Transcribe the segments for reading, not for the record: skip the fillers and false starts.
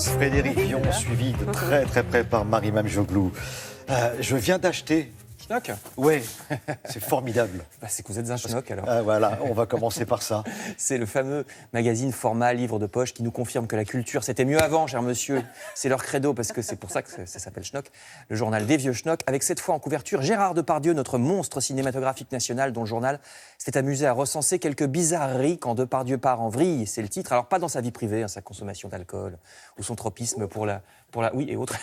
Frédéric Vion, suivi de très très près par Marie Mamjoglou. Je viens d'acheter. Schnock. Ouais, c'est formidable. Bah, c'est que vous êtes un schnock alors. Voilà, on va commencer par ça. C'est le fameux magazine format livre de poche qui nous confirme que la culture c'était mieux avant, cher monsieur. C'est leur credo parce que c'est pour ça que ça s'appelle Schnock. Le journal des vieux schnocks, avec cette fois en couverture Gérard Depardieu, notre monstre cinématographique national dont le journal s'est amusé à recenser quelques bizarreries quand Depardieu part en vrille. C'est le titre. Alors pas dans sa vie privée, sa consommation d'alcool ou son tropisme pour la oui et autres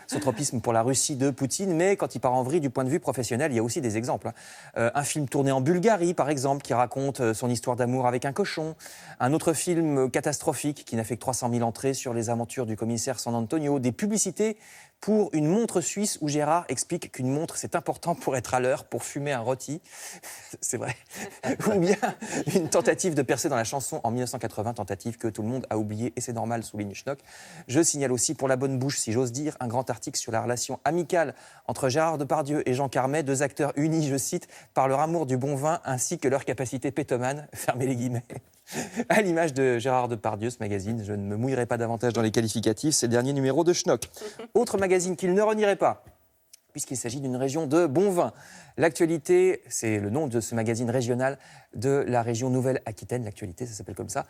son tropisme pour la Russie de Poutine, mais quand il part en vrille du point de vue professionnel, il y a aussi des exemples. Un film tourné en Bulgarie, par exemple, qui raconte son histoire d'amour avec un cochon. Un autre film catastrophique qui n'a fait que 300 000 entrées sur les aventures du commissaire San Antonio. Des publicités pour une montre suisse où Gérard explique qu'une montre, c'est important pour être à l'heure, pour fumer un rôti. C'est vrai. Ou bien une tentative de percer dans la chanson en 1980, tentative que tout le monde a oubliée, et c'est normal, souligne Schnock. Je signale aussi, pour la bonne bouche, si j'ose dire, un grand article sur la relation amicale entre Gérard Depardieu et Jean Carmet, deux acteurs unis, je cite, par leur amour du bon vin ainsi que leur capacité pétomane, fermez les guillemets. À l'image de Gérard Depardieu, ce magazine, je ne me mouillerai pas davantage dans les qualificatifs, c'est le dernier numéro de Schnock. Autre magazine qu'il ne renierait pas, puisqu'il s'agit d'une région de bon vin. L'actualité, c'est le nom de ce magazine régional de la région Nouvelle-Aquitaine. L'actualité, ça s'appelle comme ça.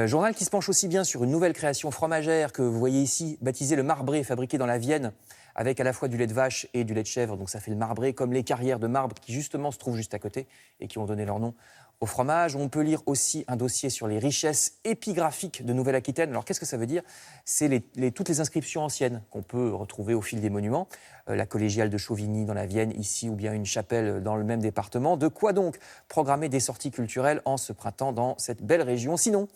Journal qui se penche aussi bien sur une nouvelle création fromagère que vous voyez ici, baptisée le Marbré, fabriqué dans la Vienne, avec à la fois du lait de vache et du lait de chèvre, donc ça fait le Marbré, comme les carrières de marbre qui justement se trouvent juste à côté et qui ont donné leur nom au fromage. On peut lire aussi un dossier sur les richesses épigraphiques de Nouvelle-Aquitaine. Alors qu'est-ce que ça veut dire ? C'est toutes les inscriptions anciennes qu'on peut retrouver au fil des monuments. La collégiale de Chauvigny dans la Vienne, ici, ou bien une chapelle dans le même département. De quoi donc programmer des sorties culturelles en ce printemps dans cette belle région ? Sinon,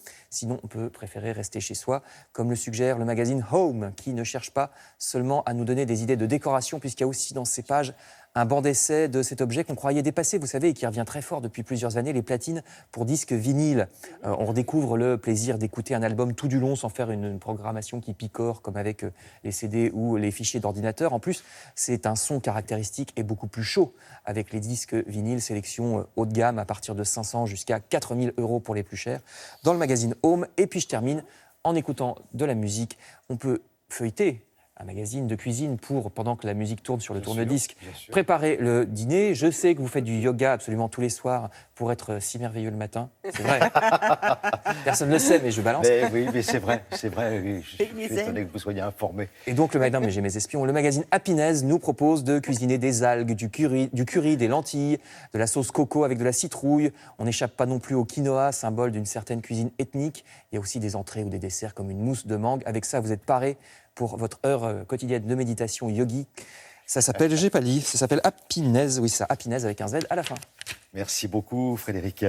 on peut préférer rester chez soi, comme le suggère le magazine Home, qui ne cherche pas seulement à nous donner des idées de décoration, puisqu'il y a aussi dans ces pages un banc d'essai de cet objet qu'on croyait dépassé, vous savez, et qui revient très fort depuis plusieurs années, les platines pour disques vinyles. On redécouvre le plaisir d'écouter un album tout du long sans faire une programmation qui picore, comme avec les CD ou les fichiers d'ordinateur. En plus, c'est un son caractéristique et beaucoup plus chaud, avec les disques vinyles, sélection haut de gamme à partir de 500 jusqu'à 4000 € pour les plus chers, dans le magazine Home. Et puis je termine en écoutant de la musique. On peut feuilleter un magazine de cuisine pendant que la musique tourne sur le tourne-disque, préparer le dîner. Je sais que vous faites du yoga absolument tous les soirs pour être si merveilleux le matin. C'est vrai. Personne ne le sait, mais je balance. Oui, mais c'est vrai. Je suis étonné que vous soyez informé. Et donc, mais j'ai mes espions. Le magazine Happiness nous propose de cuisiner des algues, du curry, des lentilles, de la sauce coco avec de la citrouille. On n'échappe pas non plus au quinoa, symbole d'une certaine cuisine ethnique. Il y a aussi des entrées ou des desserts comme une mousse de mangue. Avec ça, vous êtes parés pour votre heure quotidienne de méditation yogi. Ça s'appelle, j'ai pas dit, ça s'appelle Happiness, oui, ça, Happiness avec un Z à la fin. Merci beaucoup, Frédéric.